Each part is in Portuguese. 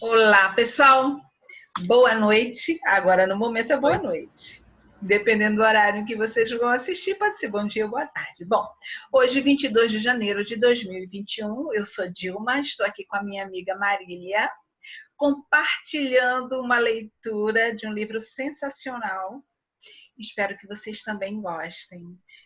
Olá, pessoal. Boa noite. Agora, no momento, é boa noite. Dependendo do horário em que vocês vão assistir, pode ser bom dia ou boa tarde. Bom, hoje, 22 de janeiro de 2021, eu sou Dilma, estou aqui com a minha amiga Marília, compartilhando uma leitura de um livro sensacional. Espero que vocês também gostem.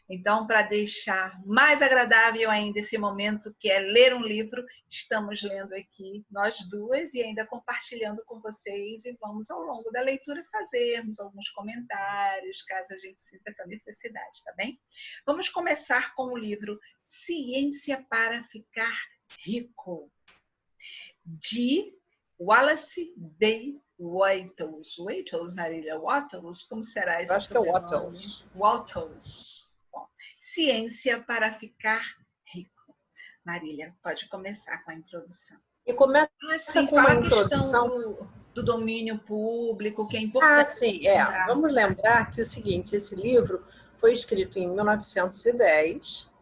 Então, para deixar mais agradável ainda esse momento, que é ler um livro, estamos lendo aqui nós duas e ainda compartilhando com vocês, e vamos ao longo da leitura fazermos alguns comentários, caso a gente sinta essa necessidade, tá bem? Vamos começar com o livro Ciência para Ficar Rico, de Wallace D. Wattles, Marília, Wattles? Como será esse Acho que é sobrenome? Wattles. Bom, Ciência para Ficar Rico. Marília, pode começar com a introdução. E começa com uma introdução do domínio público, que é importante. Sim, Vamos lembrar que o seguinte, esse livro foi escrito em 1910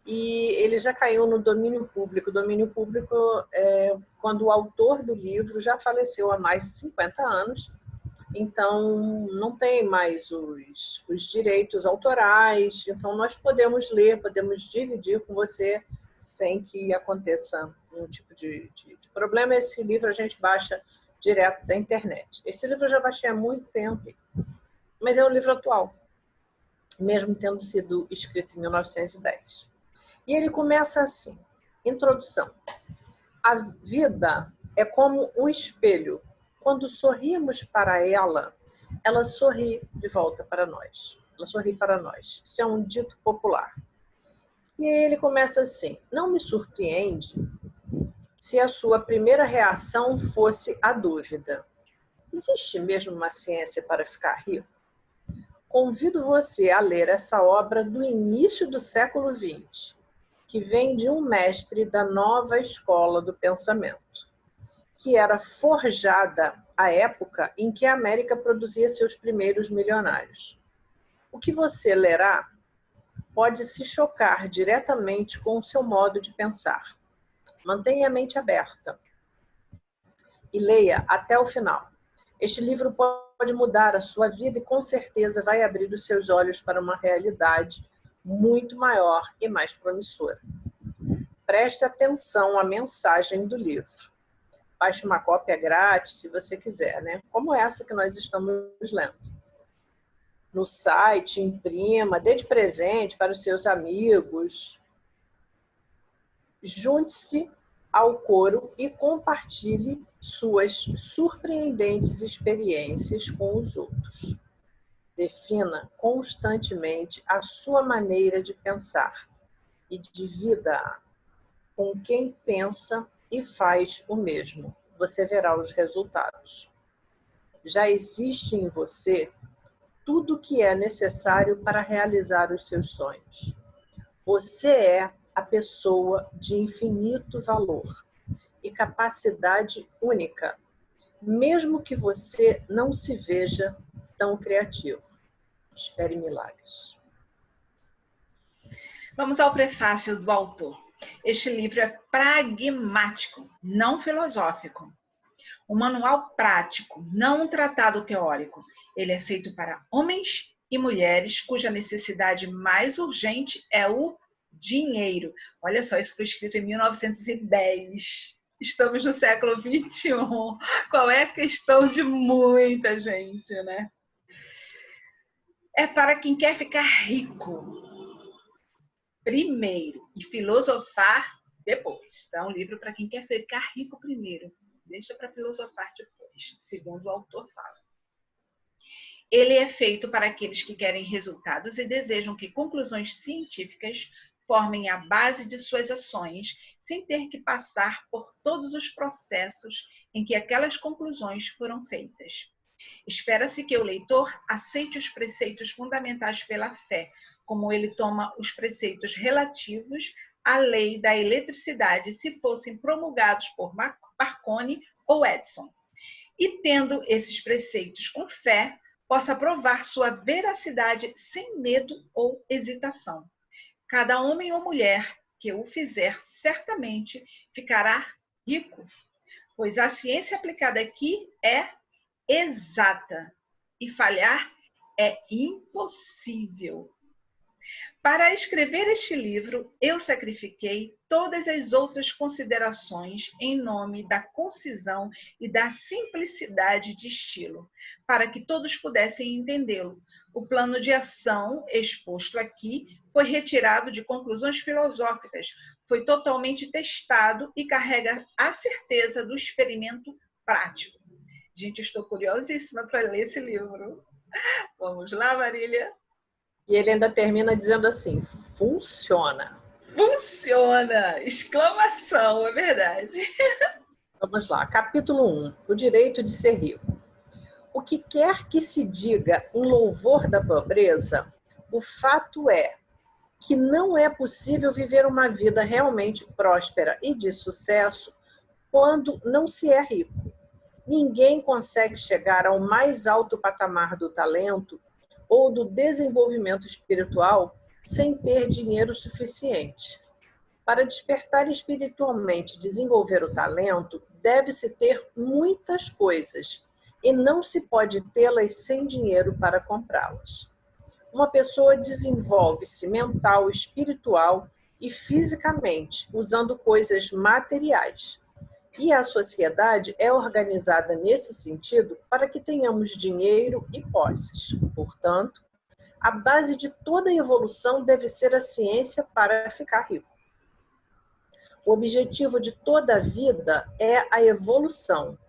e ele já caiu no domínio público. O domínio público é quando o autor do livro já faleceu há mais de 50 anos, então não tem mais os direitos autorais, então nós podemos ler, podemos dividir com você sem que aconteça um tipo de problema. Esse livro a gente baixa direto da internet. Esse livro eu já baixei há muito tempo, mas é um livro atual, mesmo tendo sido escrito em 1910. E ele começa assim, introdução. A vida é como um espelho. Quando sorrimos para ela, ela sorri de volta para nós. Ela sorri para nós. Isso é um dito popular. E ele começa assim, não me surpreende se a sua primeira reação fosse a dúvida. Existe mesmo uma ciência para ficar rico? Convido você a ler essa obra do início do século XX, que vem de um mestre da nova escola do pensamento, que era forjada à época em que a América produzia seus primeiros milionários. O que você lerá pode se chocar diretamente com o seu modo de pensar. Mantenha a mente aberta e leia até o final. Este livro pode mudar a sua vida e com certeza vai abrir os seus olhos para uma realidade muito maior e mais promissora. Preste atenção à mensagem do livro. Baixe uma cópia grátis, se você quiser, né? Como essa que nós estamos lendo. No site, imprima, dê de presente para os seus amigos. Junte-se ao coro e compartilhe suas surpreendentes experiências com os outros. Defina constantemente a sua maneira de pensar e divida-a com quem pensa e faz o mesmo. Você verá os resultados. Já existe em você tudo o que é necessário para realizar os seus sonhos. Você é a pessoa de infinito valor e capacidade única, mesmo que você não se veja tão criativo. Espere milagres. Vamos ao prefácio do autor. Este livro é pragmático, não filosófico. Um manual prático, não um tratado teórico. Ele é feito para homens e mulheres cuja necessidade mais urgente é o dinheiro. Olha só, isso foi escrito em 1910. Estamos no século 21. Qual é a questão de muita gente, né? É para quem quer ficar rico primeiro e filosofar depois. Então, é um livro para quem quer ficar rico primeiro. Deixa para filosofar depois, segundo o autor fala. Ele é feito para aqueles que querem resultados e desejam que conclusões científicas formem a base de suas ações, sem ter que passar por todos os processos em que aquelas conclusões foram feitas. Espera-se que o leitor aceite os preceitos fundamentais pela fé, como ele toma os preceitos relativos à lei da eletricidade se fossem promulgados por Marconi ou Edison. E tendo esses preceitos com fé, possa provar sua veracidade sem medo ou hesitação. Cada homem ou mulher que o fizer certamente ficará rico. pois a ciência aplicada aqui é exata e falhar é impossível. Para escrever este livro, eu sacrifiquei todas as outras considerações em nome da concisão e da simplicidade de estilo, para que todos pudessem entendê-lo. O plano de ação exposto aqui foi retirado de conclusões filosóficas, foi totalmente testado e carrega a certeza do experimento prático. Gente, estou curiosíssima para ler esse livro. Vamos lá, Marília? E ele ainda termina dizendo assim, funciona. Funciona! Exclamação, é verdade. Vamos lá, capítulo 1, o direito de ser rico. O que quer que se diga em louvor da pobreza, o fato é que não é possível viver uma vida realmente próspera e de sucesso quando não se é rico. Ninguém consegue chegar ao mais alto patamar do talento ou do desenvolvimento espiritual sem ter dinheiro suficiente. Para despertar espiritualmente e desenvolver o talento, deve-se ter muitas coisas e não se pode tê-las sem dinheiro para comprá-las. Uma pessoa desenvolve-se mental, espiritual e fisicamente usando coisas materiais. E a sociedade é organizada nesse sentido para que tenhamos dinheiro e posses. Portanto, a base de toda evolução deve ser a ciência para ficar rico. O objetivo de toda a vida é a evolução.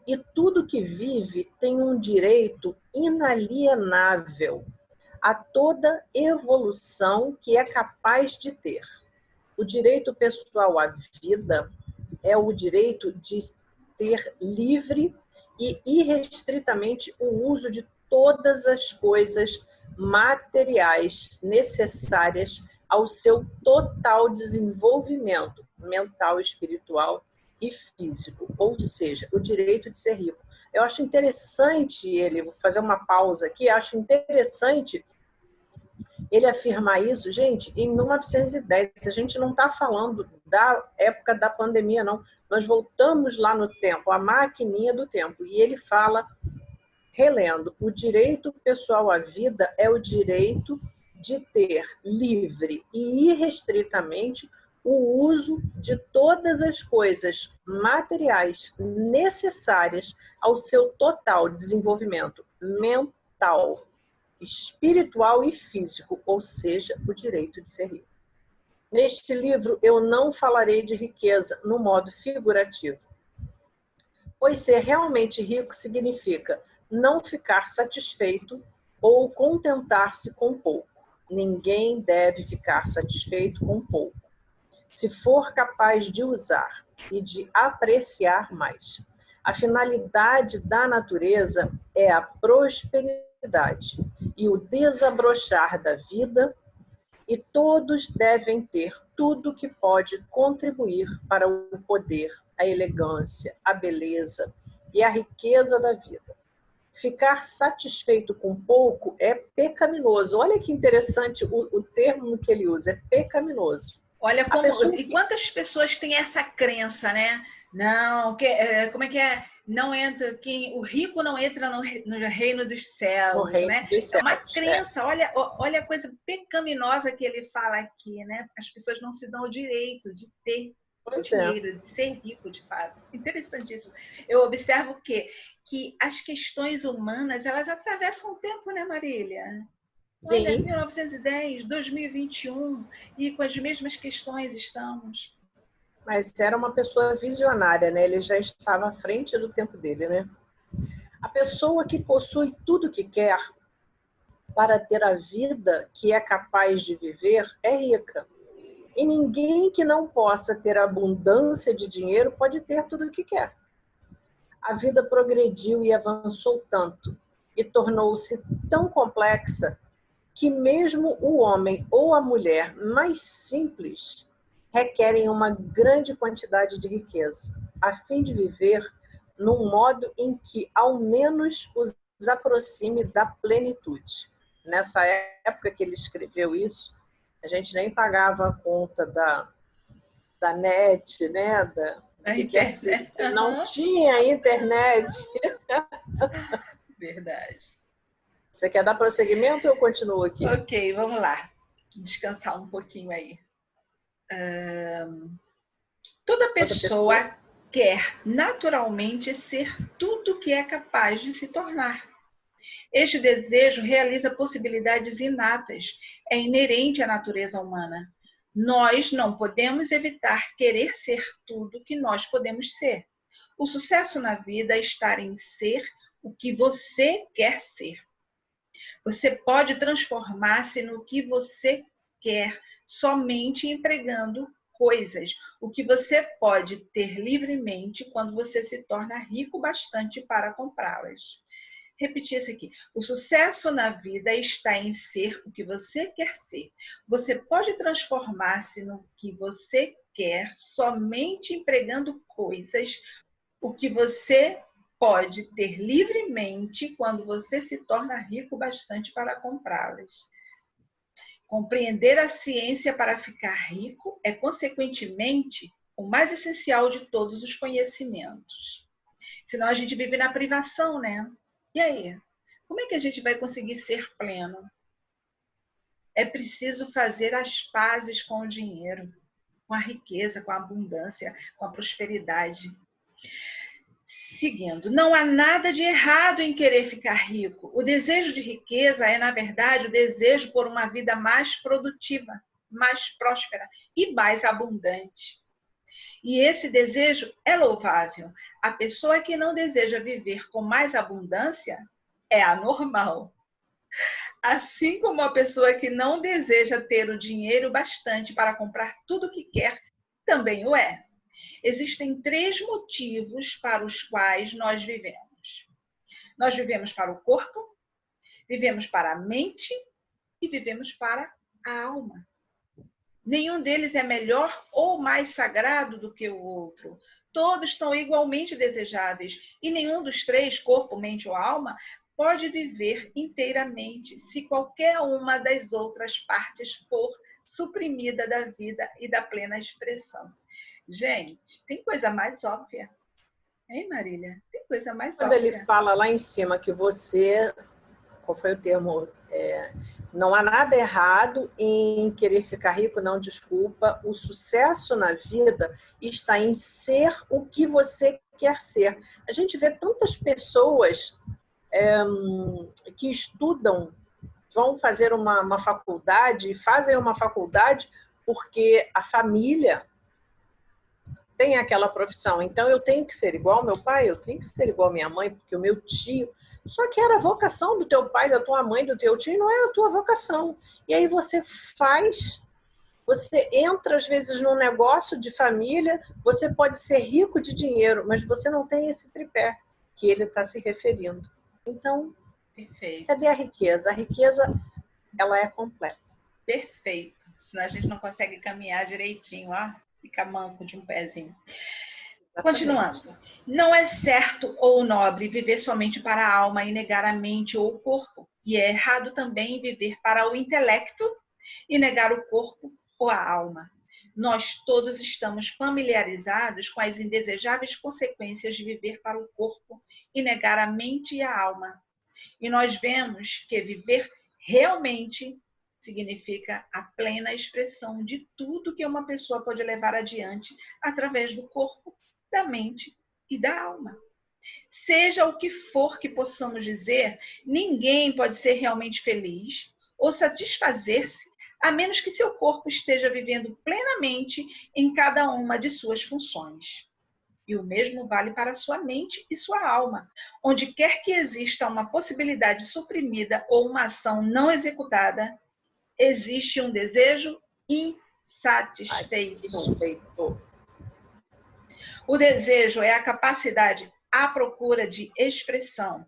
E tudo que vive tem um direito inalienável a toda evolução que é capaz de ter. O direito pessoal à vida é o direito de ter livre e irrestritamente o uso de todas as coisas materiais necessárias ao seu total desenvolvimento mental, espiritual e físico, ou seja, o direito de ser rico. Eu acho interessante ele, vou fazer uma pausa aqui, acho interessante ele afirmar isso, gente, em 1910. A gente não está falando da época da pandemia, não. Nós voltamos lá no tempo, a maquininha do tempo. E ele fala, relendo, o direito pessoal à vida é o direito de ter livre e irrestritamente o uso de todas as coisas materiais necessárias ao seu total desenvolvimento mental, espiritual e físico, ou seja, o direito de ser rico. Neste livro, eu não falarei de riqueza no modo figurativo, pois ser realmente rico significa não ficar satisfeito ou contentar-se com pouco. Ninguém deve ficar satisfeito com pouco, se for capaz de usar e de apreciar mais. A finalidade da natureza é a prosperidade e o desabrochar da vida, e todos devem ter tudo que pode contribuir para o poder, a elegância, a beleza e a riqueza da vida. Ficar satisfeito com pouco é pecaminoso. Olha que interessante o termo que ele usa, é pecaminoso. Olha e quantas pessoas têm essa crença, né? Não, como é que é? Não entra, o rico não entra no reino dos céus, no reino né? Dos céus, é uma crença, olha a coisa pecaminosa que ele fala aqui, né? As pessoas não se dão o direito de ter dinheiro, de ser rico, de fato. Interessantíssimo. Eu observo que as questões humanas, elas atravessam o tempo, né, Marília? Olha, Sim. 1910, 2021, e com as mesmas questões estamos. Mas era uma pessoa visionária, né? Ele já estava à frente do tempo dele, né? A pessoa que possui tudo que quer para ter a vida que é capaz de viver é rica. E ninguém que não possa ter abundância de dinheiro pode ter tudo o que quer. A vida progrediu e avançou tanto e tornou-se tão complexa que mesmo o homem ou a mulher mais simples requerem uma grande quantidade de riqueza, a fim de viver num modo em que ao menos os aproxime da plenitude. Nessa época que ele escreveu isso, a gente nem pagava a conta da net, né, A que quer dizer internet. que não tinha internet. Verdade. Você quer dar prosseguimento ou eu continuo aqui? Ok, vamos lá. Descansar um pouquinho aí. Toda pessoa quer naturalmente ser tudo que é capaz de se tornar. Este desejo realiza possibilidades inatas, é inerente à natureza humana. Nós não podemos evitar querer ser tudo que nós podemos ser. O sucesso na vida está em ser o que você quer ser. Você pode transformar-se no que você quer somente empregando coisas, o que você pode ter livremente quando você se torna rico bastante para comprá-las. Repetir isso aqui. O sucesso na vida está em ser o que você quer ser. Você pode transformar-se no que você quer somente empregando coisas, o que você pode ter livremente quando você se torna rico bastante para comprá-las. Compreender a ciência para ficar rico é, consequentemente, o mais essencial de todos os conhecimentos. Senão a gente vive na privação, né? E aí? Como é que a gente vai conseguir ser pleno? É preciso fazer as pazes com o dinheiro, com a riqueza, com a abundância, com a prosperidade. Seguindo, não há nada de errado em querer ficar rico. O desejo de riqueza é, na verdade, o desejo por uma vida mais produtiva, mais próspera e mais abundante. E esse desejo é louvável. A pessoa que não deseja viver com mais abundância é anormal. Assim como a pessoa que não deseja ter o dinheiro bastante para comprar tudo o que quer, também o é. Existem 3 motivos para os quais nós vivemos. Nós vivemos para o corpo, vivemos para a mente e vivemos para a alma. Nenhum deles é melhor ou mais sagrado do que o outro. Todos são igualmente desejáveis e nenhum dos 3, corpo, mente ou alma, pode viver inteiramente se qualquer uma das outras partes for suprimida da vida e da plena expressão. Gente, tem coisa mais óbvia? Hein, Marília? Tem coisa mais Quando ele óbvia. fala lá em cima que você... Qual foi o termo? Não há nada errado em querer ficar rico, não, desculpa. O sucesso na vida está em ser o que você quer ser. A gente vê tantas pessoas que estudam, vão fazer uma faculdade, fazem uma faculdade porque a família tem aquela profissão. Então, eu tenho que ser igual ao meu pai, eu tenho que ser igual à minha mãe, porque o meu tio... Só que era a vocação do teu pai, da tua mãe, do teu tio, não é a tua vocação. E aí você faz, você entra às vezes num negócio de família, você pode ser rico de dinheiro, mas você não tem esse tripé que ele está se referindo. Então, Perfeito. Cadê a riqueza? A riqueza, ela é completa. Perfeito. Senão a gente não consegue caminhar direitinho, ó. Fica manco de um pezinho. Continuando. Não é certo ou nobre viver somente para a alma e negar a mente ou o corpo. E é errado também viver para o intelecto e negar o corpo ou a alma. Nós todos estamos familiarizados com as indesejáveis consequências de viver para o corpo e negar a mente e a alma. E nós vemos que viver realmente significa a plena expressão de tudo que uma pessoa pode levar adiante através do corpo, da mente e da alma. Seja o que for que possamos dizer, ninguém pode ser realmente feliz ou satisfazer-se a menos que seu corpo esteja vivendo plenamente em cada uma de suas funções. E o mesmo vale para sua mente e sua alma. Onde quer que exista uma possibilidade suprimida ou uma ação não executada, existe um desejo insatisfeito. O desejo é a capacidade à procura de expressão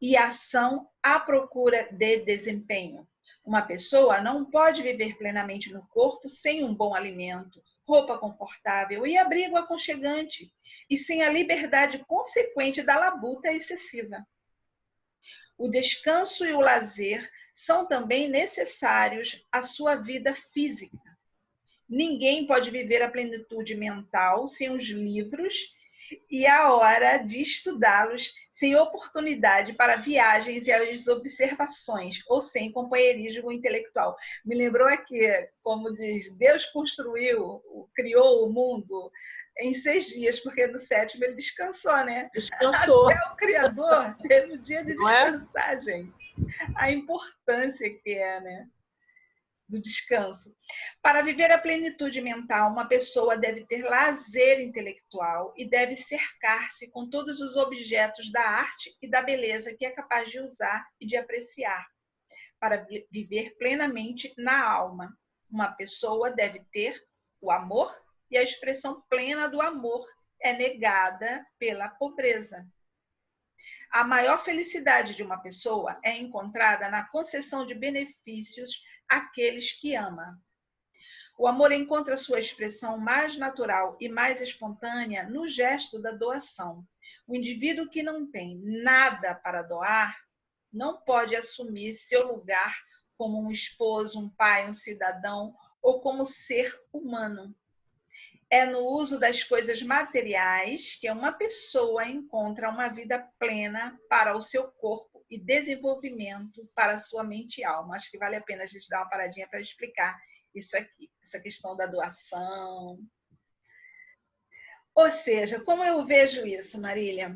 e a ação à procura de desempenho. Uma pessoa não pode viver plenamente no corpo sem um bom alimento, roupa confortável e abrigo aconchegante, e sem a liberdade consequente da labuta excessiva. O descanso e o lazer são também necessários à sua vida física. Ninguém pode viver a plenitude mental sem os livros e a hora de estudá-los, sem oportunidade para viagens e as observações, ou sem companheirismo intelectual. Me lembrou aqui, como diz, Deus criou o mundo em 6 dias, porque no 7º ele descansou, né? Descansou. Até o Criador teve o dia de Não é? descansar, gente. A importância que é, né? Do descanso. Para viver a plenitude mental, uma pessoa deve ter lazer intelectual e deve cercar-se com todos os objetos da arte e da beleza que é capaz de usar e de apreciar. Para viver plenamente na alma, uma pessoa deve ter o amor, e a expressão plena do amor é negada pela pobreza. A maior felicidade de uma pessoa é encontrada na concessão de benefícios àqueles que ama. O amor encontra sua expressão mais natural e mais espontânea no gesto da doação. O indivíduo que não tem nada para doar não pode assumir seu lugar como um esposo, um pai, um cidadão ou como ser humano. É no uso das coisas materiais que uma pessoa encontra uma vida plena para o seu corpo e desenvolvimento para a sua mente e alma. Acho que vale a pena a gente dar uma paradinha para explicar isso aqui, essa questão da doação. Ou seja, como eu vejo isso, Marília?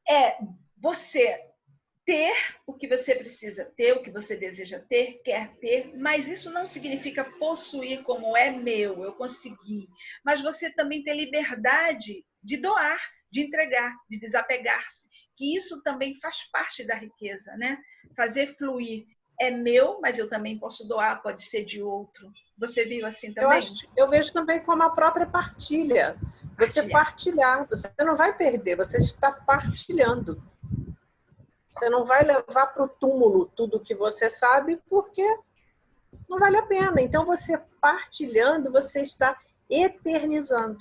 É você ter o que você precisa ter, o que você deseja ter, quer ter, mas isso não significa possuir como é meu, eu consegui. Mas você também ter liberdade de doar, de entregar, de desapegar-se, que isso também faz parte da riqueza, né? Fazer fluir. É meu, mas eu também posso doar, pode ser de outro. Você viu assim também? Eu vejo também como a própria partilha. Você partilhar, você não vai perder, você está partilhando. Você não vai levar para o túmulo tudo que você sabe, porque não vale a pena. Então, você partilhando, você está eternizando.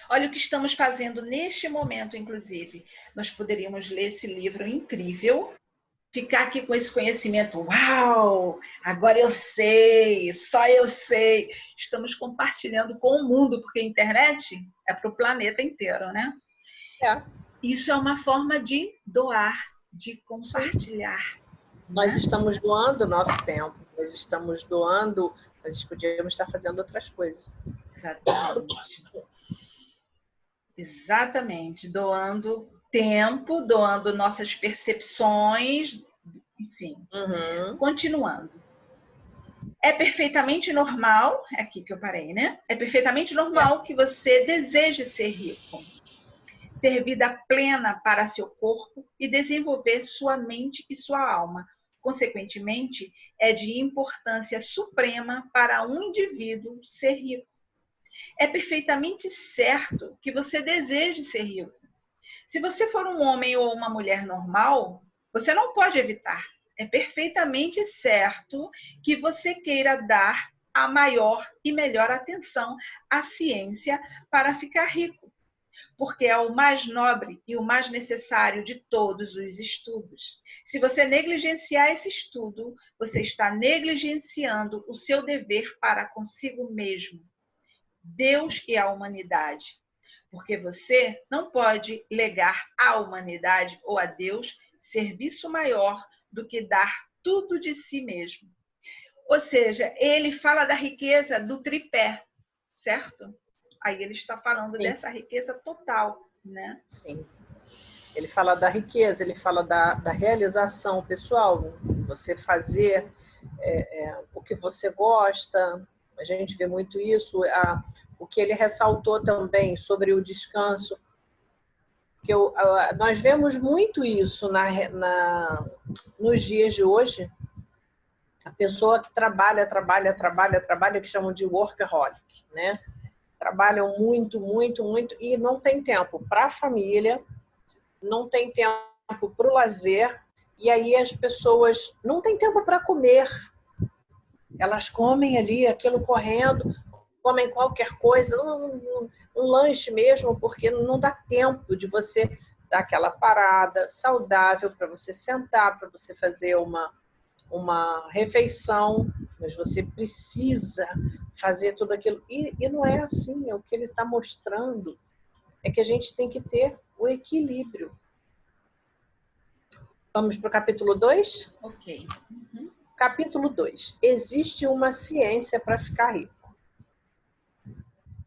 Olha o que estamos fazendo neste momento, inclusive. Nós poderíamos ler esse livro incrível, ficar aqui com esse conhecimento. Uau! Agora eu sei, só eu sei. Estamos compartilhando com o mundo, porque a internet é para o planeta inteiro, né? É. Isso é uma forma de doar, de compartilhar. Nós estamos doando o nosso tempo, nós estamos doando, nós podíamos estar fazendo outras coisas. Exatamente. Exatamente. Doando tempo, doando nossas percepções, enfim. Continuando. É perfeitamente normal, é aqui que eu parei, né? É perfeitamente normal que você deseje ser rico, ter vida plena para seu corpo e desenvolver sua mente e sua alma. Consequentemente, é de importância suprema para um indivíduo ser rico. É perfeitamente certo que você deseje ser rico. Se você for um homem ou uma mulher normal, você não pode evitar. É perfeitamente certo que você queira dar a maior e melhor atenção à ciência para ficar rico, porque é o mais nobre e o mais necessário de todos os estudos. Se você negligenciar esse estudo, você está negligenciando o seu dever para consigo mesmo, Deus e a humanidade. Porque você não pode legar à humanidade ou a Deus serviço maior do que dar tudo de si mesmo. Ou seja, ele fala da riqueza do tripé, certo? Aí ele está falando dessa riqueza total, né? Sim. Ele fala da riqueza, ele fala da realização pessoal, você fazer o que você gosta. A gente vê muito isso. O que ele ressaltou também sobre o descanso, que nós vemos muito isso nos dias de hoje. A pessoa que trabalha, que chamam de workaholic, né? Trabalham muito, muito, muito e não tem tempo para a família, não tem tempo para o lazer, e aí as pessoas não têm tempo para comer. Elas comem ali aquilo correndo, comem qualquer coisa, um lanche mesmo, porque não dá tempo de você dar aquela parada saudável para você sentar, para você fazer uma refeição. mas você precisa fazer tudo aquilo. E não é assim, o que ele está mostrando é que a gente tem que ter o equilíbrio. Vamos para o capítulo 2? Ok. Uhum. Capítulo 2. Existe uma ciência para ficar rico.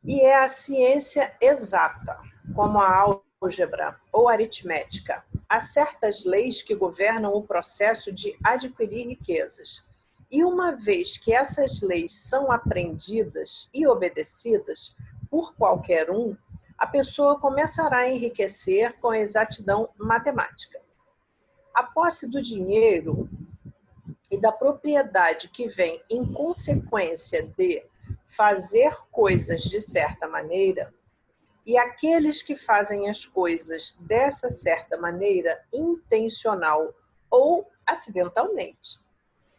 E é a ciência exata, como a álgebra ou aritmética. Há certas leis que governam o processo de adquirir riquezas. E uma vez que essas leis são aprendidas e obedecidas por qualquer um, a pessoa começará a enriquecer com exatidão matemática. A posse do dinheiro e da propriedade que vem em consequência de fazer coisas de certa maneira, e aqueles que fazem as coisas dessa certa maneira, intencional ou acidentalmente,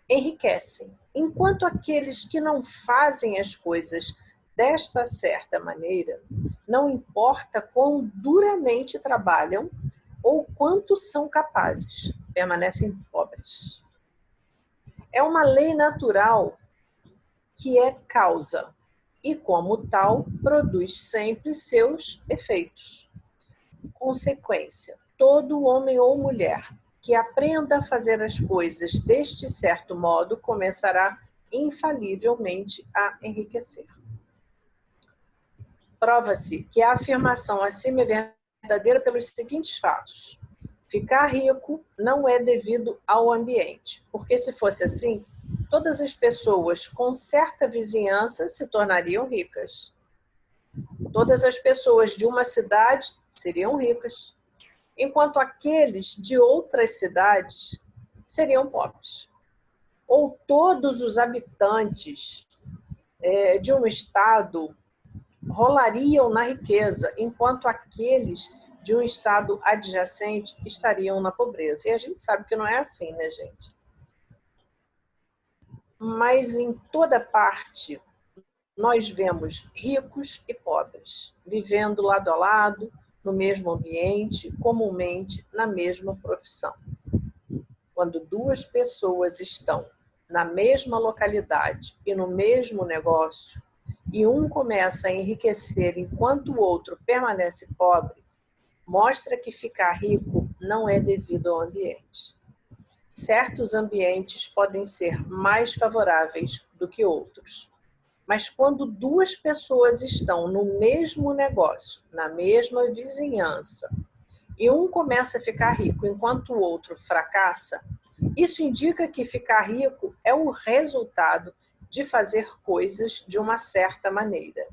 enriquecem, enquanto aqueles que não fazem as coisas desta certa maneira, não importa quão duramente trabalham ou quanto são capazes, permanecem pobres. É uma lei natural que é causa e, como tal, produz sempre seus efeitos. Consequência: todo homem ou mulher que aprenda a fazer as coisas deste certo modo começará infalivelmente a enriquecer. Prova-se que a afirmação acima é verdadeira pelos seguintes fatos. Ficar rico não é devido ao ambiente, porque se fosse assim, todas as pessoas com certa vizinhança se tornariam ricas. Todas as pessoas de uma cidade seriam ricas, enquanto aqueles de outras cidades seriam pobres. Ou todos os habitantes de um estado rolariam na riqueza, enquanto aqueles de um estado adjacente estariam na pobreza. E a gente sabe que não é assim, né, gente? Mas em toda parte nós vemos ricos e pobres, vivendo lado a lado, no mesmo ambiente, comumente na mesma profissão. Quando duas pessoas estão na mesma localidade e no mesmo negócio, e um começa a enriquecer enquanto o outro permanece pobre, mostra que ficar rico não é devido ao ambiente. Certos ambientes podem ser mais favoráveis do que outros. Mas quando duas pessoas estão no mesmo negócio, na mesma vizinhança, e um começa a ficar rico enquanto o outro fracassa, isso indica que ficar rico é o resultado de fazer coisas de uma certa maneira.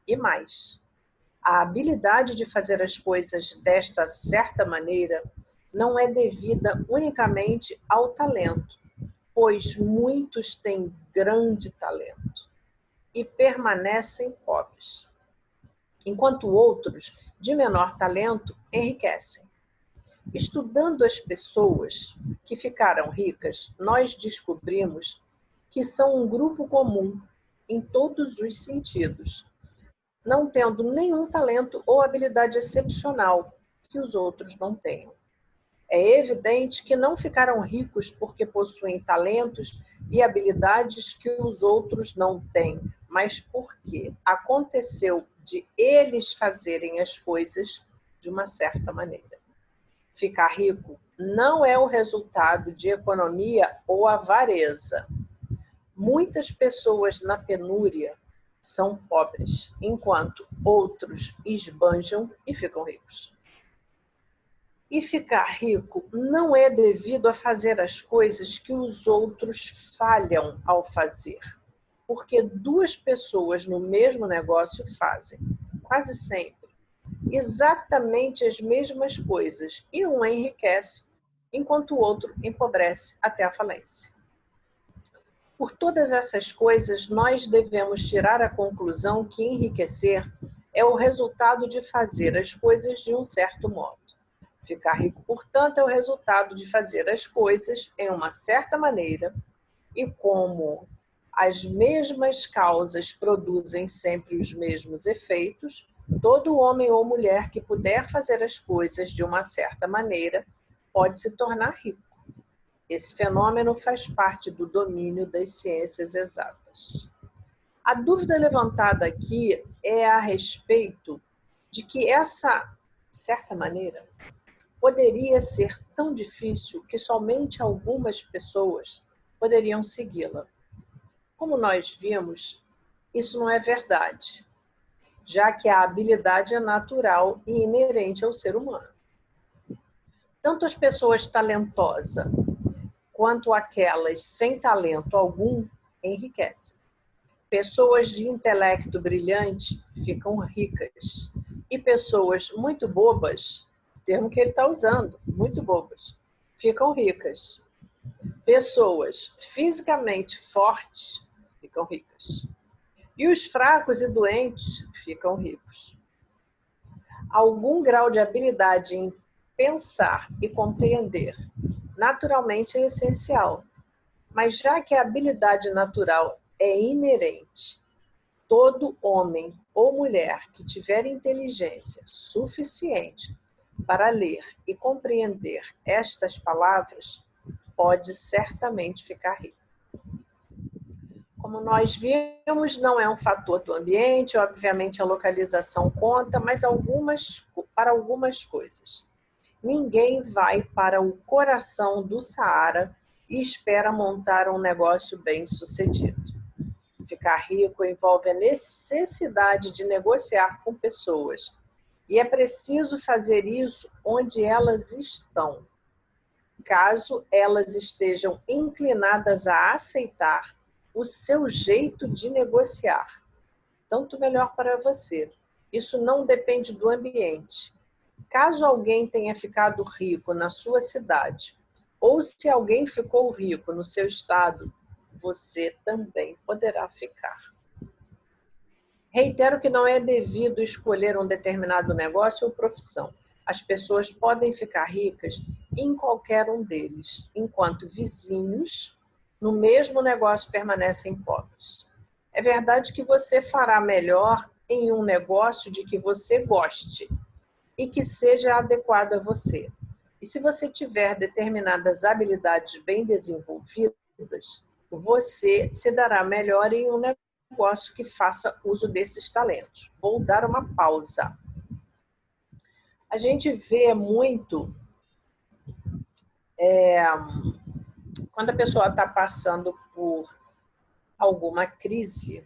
E mais, a habilidade de fazer as coisas desta certa maneira não é devida unicamente ao talento, pois muitos têm grande talento e permanecem pobres, enquanto outros, de menor talento, enriquecem. Estudando as pessoas que ficaram ricas, nós descobrimos que são um grupo comum em todos os sentidos, não tendo nenhum talento ou habilidade excepcional que os outros não tenham. É evidente que não ficaram ricos porque possuem talentos e habilidades que os outros não têm, mas porque aconteceu de eles fazerem as coisas de uma certa maneira. Ficar rico não é o resultado de economia ou avareza. Muitas pessoas na penúria são pobres, enquanto outros esbanjam e ficam ricos. E ficar rico não é devido a fazer as coisas que os outros falham ao fazer, porque duas pessoas no mesmo negócio fazem, quase sempre, exatamente as mesmas coisas, e um enriquece, enquanto o outro empobrece até a falência. Por todas essas coisas, nós devemos tirar a conclusão que enriquecer é o resultado de fazer as coisas de um certo modo. Ficar rico, portanto, é o resultado de fazer as coisas em uma certa maneira, e como as mesmas causas produzem sempre os mesmos efeitos, todo homem ou mulher que puder fazer as coisas de uma certa maneira pode se tornar rico. Esse fenômeno faz parte do domínio das ciências exatas. A dúvida levantada aqui é a respeito de que essa certa maneira poderia ser tão difícil que somente algumas pessoas poderiam segui-la. Como nós vimos, isso não é verdade, já que a habilidade é natural e inerente ao ser humano. Tanto as pessoas talentosas quanto aquelas sem talento algum enriquecem. Pessoas de intelecto brilhante ficam ricas e pessoas muito bobas, termo que ele está usando, muito bobas, ficam ricas. Pessoas fisicamente fortes ficam ricas. E os fracos e doentes ficam ricos. Algum grau de habilidade em pensar e compreender naturalmente é essencial, mas já que a habilidade natural é inerente, todo homem ou mulher que tiver inteligência suficiente para ler e compreender estas palavras pode certamente ficar rico. Como nós vimos, não é um fator do ambiente, obviamente a localização conta, mas para algumas coisas. Ninguém vai para o coração do Saara e espera montar um negócio bem-sucedido. Ficar rico envolve a necessidade de negociar com pessoas, e é preciso fazer isso onde elas estão. Caso elas estejam inclinadas a aceitar o seu jeito de negociar, tanto melhor para você. Isso não depende do ambiente. Caso alguém tenha ficado rico na sua cidade, ou se alguém ficou rico no seu estado, você também poderá ficar. Reitero que não é devido escolher um determinado negócio ou profissão. As pessoas podem ficar ricas em qualquer um deles, enquanto vizinhos no mesmo negócio permanecem pobres. É verdade que você fará melhor em um negócio de que você goste e que seja adequado a você. E se você tiver determinadas habilidades bem desenvolvidas, você se dará melhor em um negócio que faça uso desses talentos. Vou dar uma pausa. A gente vê muito quando a pessoa está passando por alguma crise,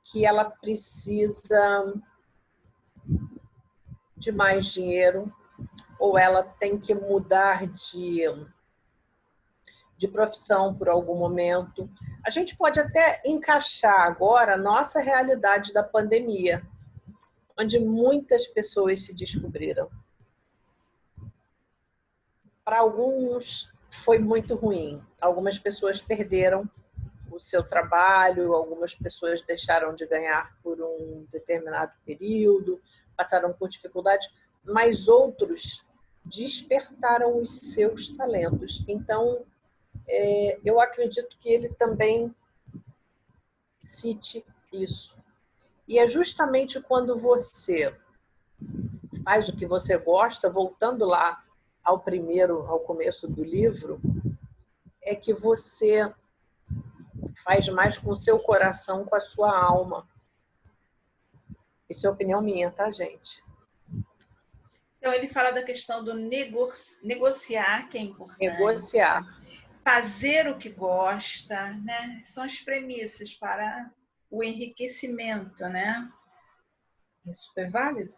que ela precisa de mais dinheiro, ou ela tem que mudar de profissão por algum momento. A gente pode até encaixar agora a nossa realidade da pandemia, onde muitas pessoas se descobriram. Para alguns foi muito ruim. Algumas pessoas perderam o seu trabalho, algumas pessoas deixaram de ganhar por um determinado período, passaram por dificuldades, mas outros despertaram os seus talentos. Então, eu acredito que ele também cite isso. E é justamente quando você faz o que você gosta, voltando lá ao começo do livro, é que você faz mais com o seu coração, com a sua alma. Isso é opinião minha, tá, gente? Então, ele fala da questão do negociar, que é importante. Negociar. Fazer o que gosta, né? São as premissas para o enriquecimento, né? É super válido.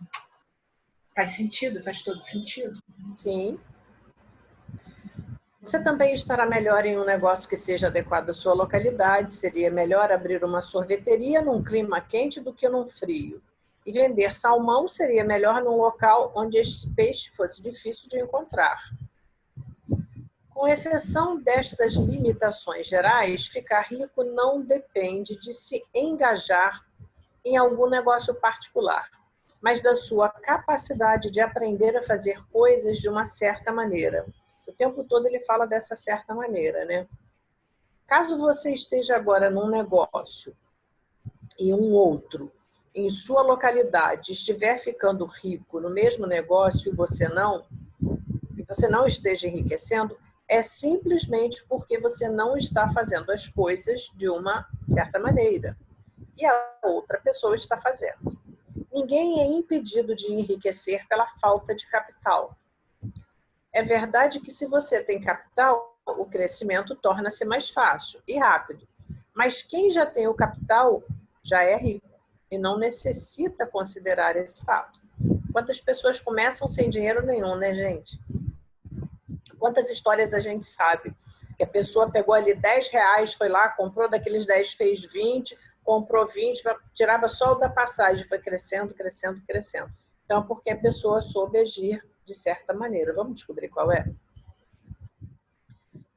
Faz sentido, faz todo sentido. Sim. Você também estará melhor em um negócio que seja adequado à sua localidade. Seria melhor abrir uma sorveteria num clima quente do que num frio. E vender salmão seria melhor num local onde este peixe fosse difícil de encontrar. Com exceção destas limitações gerais, ficar rico não depende de se engajar em algum negócio particular, mas da sua capacidade de aprender a fazer coisas de uma certa maneira. O tempo todo ele fala dessa certa maneira, né? Caso você esteja agora num negócio e um outro em sua localidade estiver ficando rico no mesmo negócio e você não esteja enriquecendo, é simplesmente porque você não está fazendo as coisas de uma certa maneira e a outra pessoa está fazendo. Ninguém é impedido de enriquecer pela falta de capital. É verdade que se você tem capital, o crescimento torna-se mais fácil e rápido. Mas quem já tem o capital já é rico e não necessita considerar esse fato. Quantas pessoas começam sem dinheiro nenhum, né, gente? Quantas histórias a gente sabe? Que a pessoa pegou ali R$10, foi lá, comprou daqueles 10, fez 20, comprou 20, tirava só o da passagem, foi crescendo, crescendo, crescendo. Então, porque a pessoa soube agir de certa maneira. Vamos descobrir qual é?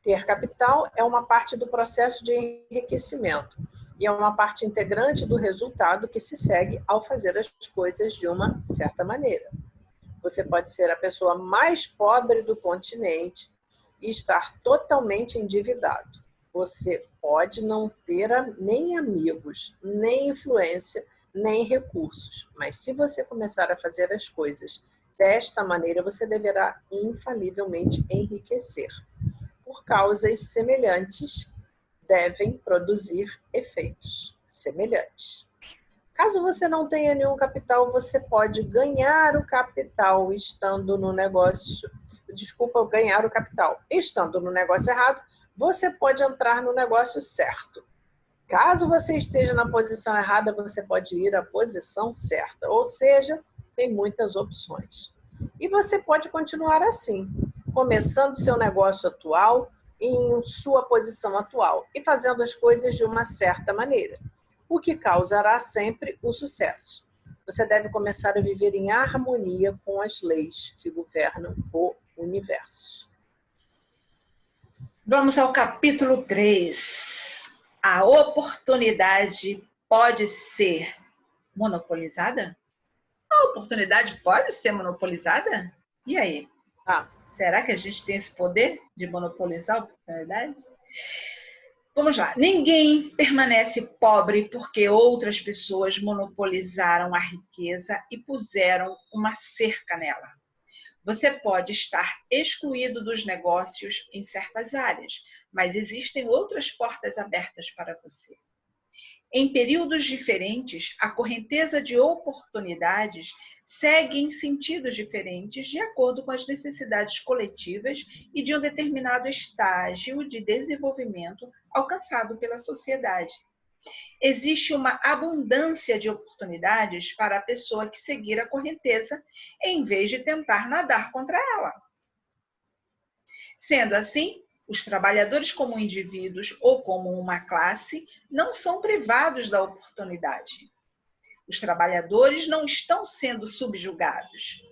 Ter capital é uma parte do processo de enriquecimento e é uma parte integrante do resultado que se segue ao fazer as coisas de uma certa maneira. Você pode ser a pessoa mais pobre do continente e estar totalmente endividado. Você pode não ter nem amigos, nem influência, nem recursos. Mas se você começar a fazer as coisas desta maneira, você deverá infalivelmente enriquecer. Por causas semelhantes, devem produzir efeitos semelhantes. Caso você não tenha nenhum capital, você pode ganhar o capital estando no negócio. Desculpa, ganhar o capital. Estando no negócio errado, você pode entrar no negócio certo. Caso você esteja na posição errada, você pode ir à posição certa. Ou seja, tem muitas opções. E você pode continuar assim, começando seu negócio atual em sua posição atual e fazendo as coisas de uma certa maneira, o que causará sempre o sucesso. Você deve começar a viver em harmonia com as leis que governam o universo. Vamos ao capítulo 3. A oportunidade pode ser monopolizada? A oportunidade pode ser monopolizada? E aí? Será que a gente tem esse poder de monopolizar a oportunidade? Vamos lá. Ninguém permanece pobre porque outras pessoas monopolizaram a riqueza e puseram uma cerca nela. Você pode estar excluído dos negócios em certas áreas, mas existem outras portas abertas para você. Em períodos diferentes, a correnteza de oportunidades segue em sentidos diferentes de acordo com as necessidades coletivas e de um determinado estágio de desenvolvimento alcançado pela sociedade. Existe uma abundância de oportunidades para a pessoa que seguir a correnteza, em vez de tentar nadar contra ela. Sendo assim, os trabalhadores como indivíduos ou como uma classe não são privados da oportunidade. Os trabalhadores não estão sendo subjugados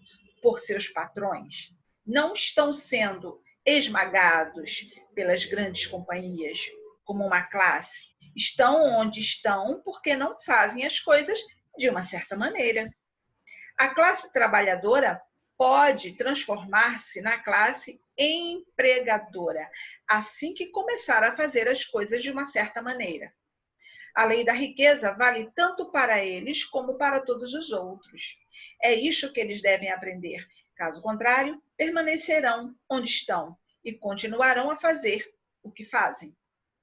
por seus patrões, não estão sendo esmagados pelas grandes companhias como uma classe. Estão onde estão porque não fazem as coisas de uma certa maneira. A classe trabalhadora pode transformar-se na classe empregadora, assim que começar a fazer as coisas de uma certa maneira. A lei da riqueza vale tanto para eles como para todos os outros. É isso que eles devem aprender. Caso contrário, permanecerão onde estão e continuarão a fazer o que fazem.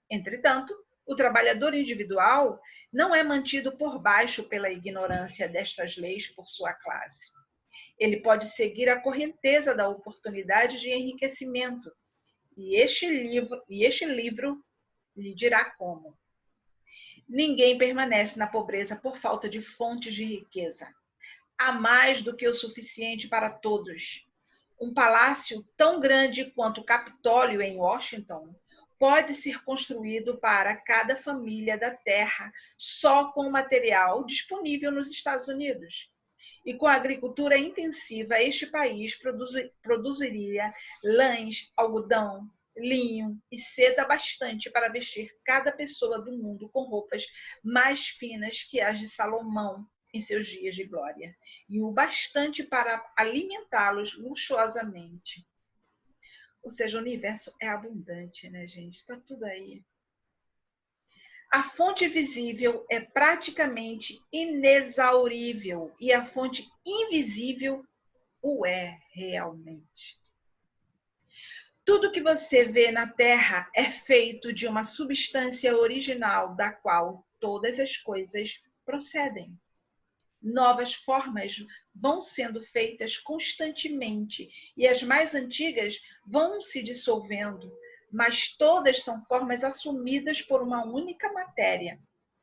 Entretanto, o trabalhador individual não é mantido por baixo pela ignorância destas leis por sua classe. Ele pode seguir a correnteza da oportunidade de enriquecimento, e este livro lhe dirá como. Ninguém permanece na pobreza por falta de fontes de riqueza. Há mais do que o suficiente para todos. Um palácio tão grande quanto o Capitólio em Washington pode ser construído para cada família da Terra só com o material disponível nos Estados Unidos. E com a agricultura intensiva, este país produziria lãs, algodão, linho e seda bastante para vestir cada pessoa do mundo com roupas mais finas que as de Salomão em seus dias de glória, e o bastante para alimentá-los luxuosamente. Ou seja, o universo é abundante, né, gente? Está tudo aí. A fonte visível é praticamente inexaurível e a fonte invisível o é realmente. Tudo que você vê na Terra é feito de uma substância original da qual todas as coisas procedem. Novas formas vão sendo feitas constantemente e as mais antigas vão se dissolvendo, mas todas são formas assumidas por uma única matéria.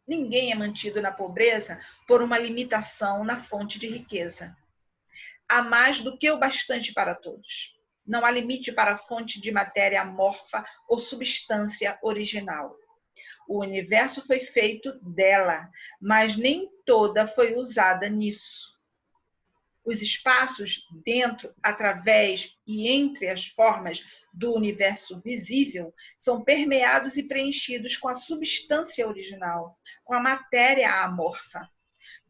Ninguém é mantido na pobreza por uma limitação na fonte de riqueza. Há mais do que o bastante para todos. Não há limite para a fonte de matéria amorfa ou substância original. O universo foi feito dela, mas nem toda foi usada nisso. Os espaços dentro, através e entre as formas do universo visível são permeados e preenchidos com a substância original, com a matéria amorfa,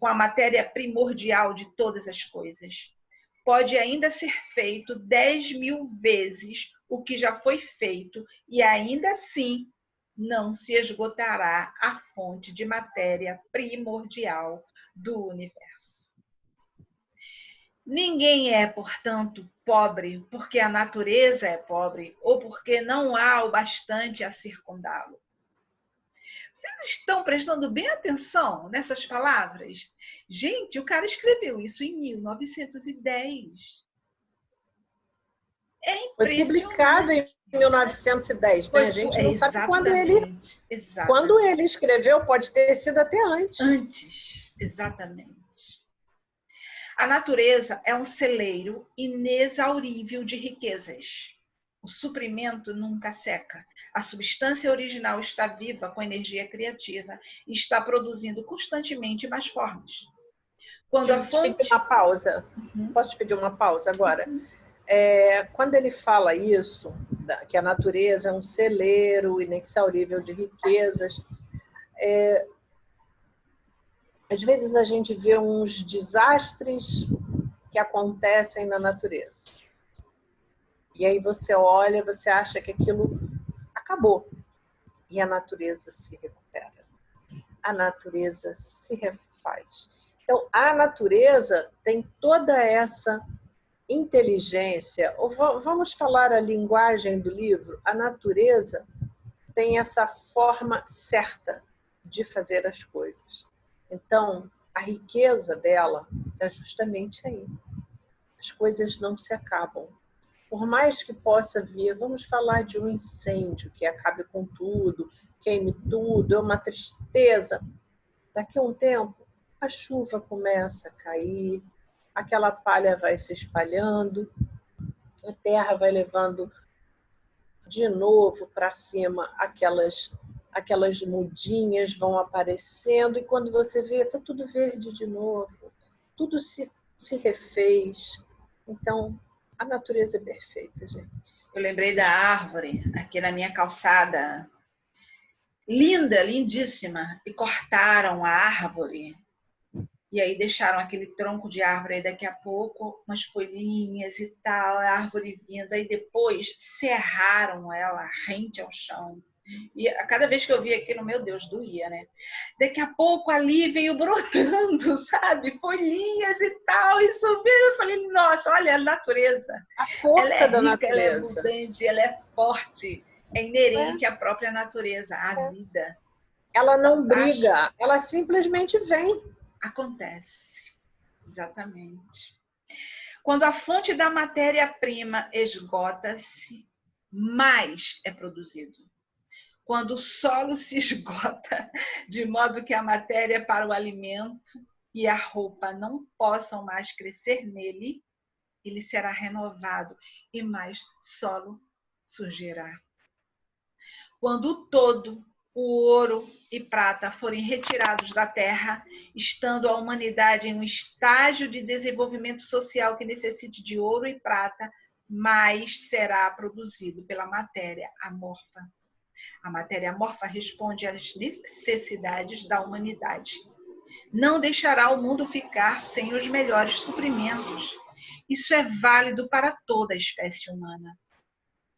com a matéria primordial de todas as coisas. Pode ainda ser feito 10.000 vezes o que já foi feito e ainda assim não se esgotará a fonte de matéria primordial do universo. Ninguém é, portanto, pobre porque a natureza é pobre ou porque não há o bastante a circundá-lo. Vocês estão prestando bem atenção nessas palavras? Gente, o cara escreveu isso em 1910. É Foi publicado em 1910, né? A gente não sabe quando ele escreveu, pode ter sido até antes. Antes, exatamente. A natureza é um celeiro inexaurível de riquezas. O suprimento nunca seca. A substância original está viva com energia criativa e está produzindo constantemente mais formas. Quando a fonte... Pedir uma pausa. Posso te pedir uma pausa agora? Quando ele fala isso, que a natureza é um celeiro inexaurível de riquezas, às vezes a gente vê uns desastres que acontecem na natureza. E aí você olha, você acha que aquilo acabou. E a natureza se recupera. A natureza se refaz. Então, a natureza tem toda essa inteligência, ou vamos falar a linguagem do livro, a natureza tem essa forma certa de fazer as coisas. Então, a riqueza dela é justamente aí. As coisas não se acabam. Por mais que possa vir, vamos falar de um incêndio que acabe com tudo, queime tudo, é uma tristeza. Daqui a um tempo, a chuva começa a cair, aquela palha vai se espalhando, a terra vai levando de novo para cima aquelas mudinhas vão aparecendo, e quando você vê, está tudo verde de novo, tudo se refez. Então, a natureza é perfeita, gente. Eu lembrei da árvore aqui na minha calçada. Linda, lindíssima. E cortaram a árvore. E aí deixaram aquele tronco de árvore aí daqui a pouco, umas folhinhas e tal, a árvore vindo. Aí depois serraram ela rente ao chão. E a cada vez que eu via aquilo, meu Deus, doía, né? Daqui a pouco ali veio brotando, sabe? Folhinhas e tal, e subiu. Eu falei, nossa, olha a natureza. A força da rica, natureza. Ela é abundante, ela é forte, é inerente à própria natureza, à vida. Ela não briga, ela simplesmente vem. Acontece, exatamente. Quando a fonte da matéria-prima esgota-se, mais é produzido. Quando o solo se esgota, de modo que a matéria para o alimento e a roupa não possam mais crescer nele, ele será renovado e mais solo surgirá. Quando o todo, o ouro e prata forem retirados da terra, estando a humanidade em um estágio de desenvolvimento social que necessite de ouro e prata, mais será produzido pela matéria amorfa. A matéria amorfa responde às necessidades da humanidade. Não deixará o mundo ficar sem os melhores suprimentos. Isso é válido para toda a espécie humana.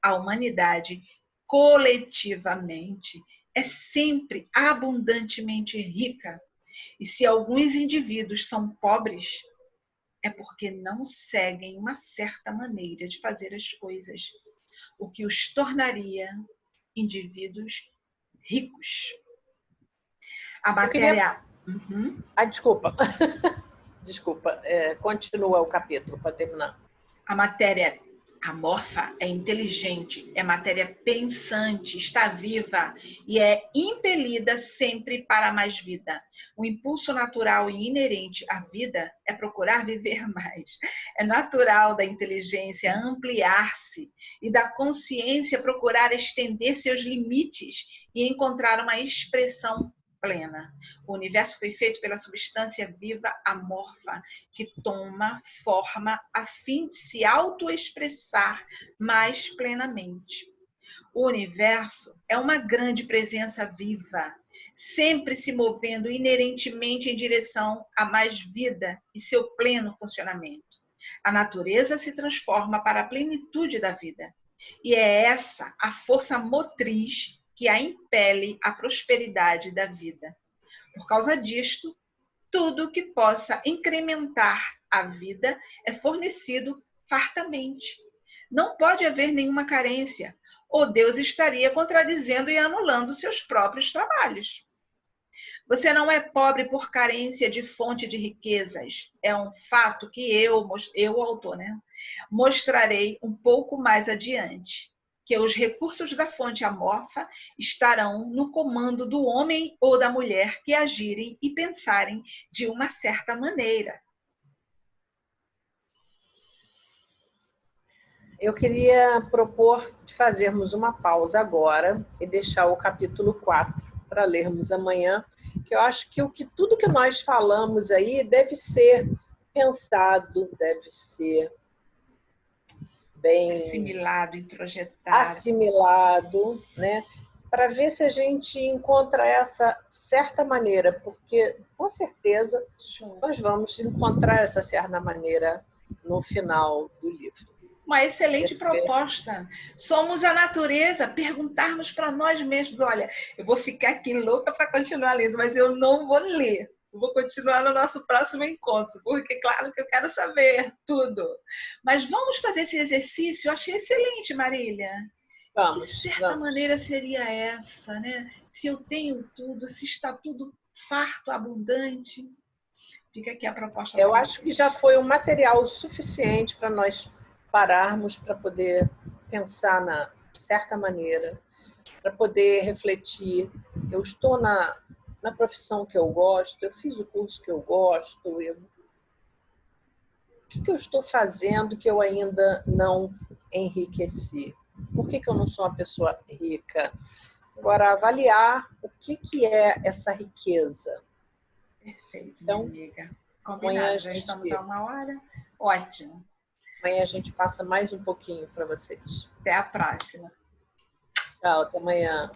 A humanidade, coletivamente, é sempre abundantemente rica. E se alguns indivíduos são pobres, é porque não seguem uma certa maneira de fazer as coisas. o que os tornaria indivíduos ricos. A matéria... Uhum. Desculpa. Desculpa. Continua o capítulo para terminar. A matéria amorfa é inteligente, é matéria pensante, está viva e é impelida sempre para mais vida. O impulso natural e inerente à vida é procurar viver mais. É natural da inteligência ampliar-se e da consciência procurar estender seus limites e encontrar uma expressão plena. O universo foi feito pela substância viva amorfa, que toma forma a fim de se autoexpressar mais plenamente. O universo é uma grande presença viva, sempre se movendo inerentemente em direção a mais vida e seu pleno funcionamento. A natureza se transforma para a plenitude da vida, e é essa a força motriz que a impele à prosperidade da vida. Por causa disto, tudo que possa incrementar a vida é fornecido fartamente. Não pode haver nenhuma carência, ou Deus estaria contradizendo e anulando seus próprios trabalhos. Você não é pobre por carência de fonte de riquezas. É um fato que eu, o autor, mostrarei um pouco mais adiante. Que os recursos da fonte amorfa estarão no comando do homem ou da mulher que agirem e pensarem de uma certa maneira. Eu queria propor de fazermos uma pausa agora e deixar o capítulo 4 para lermos amanhã, que eu acho que tudo que nós falamos aí deve ser pensado, deve ser bem assimilado, né? Para ver se a gente encontra essa certa maneira, porque com certeza nós vamos encontrar essa certa maneira no final do livro. Uma excelente proposta. Somos a natureza, perguntarmos para nós mesmos, olha, eu vou ficar aqui louca para continuar lendo, mas eu não vou ler. Eu vou continuar no nosso próximo encontro, porque claro que eu quero saber tudo. Mas vamos fazer esse exercício? Eu achei excelente, Marília. Vamos, que certa maneira seria essa, né? Se eu tenho tudo, se está tudo farto, abundante. Fica aqui a proposta. Eu acho que já foi um material suficiente para nós pararmos para poder pensar na certa maneira, para poder refletir. Eu estou na profissão que eu gosto, eu fiz o curso que eu gosto, o que eu estou fazendo que eu ainda não enriqueci? Por que eu não sou uma pessoa rica? Agora, avaliar o que é essa riqueza. Perfeito, então, minha amiga. Combinado, já estamos a 1 hora. Ótimo. Amanhã a gente passa mais um pouquinho para vocês. Até a próxima. Tchau, até amanhã.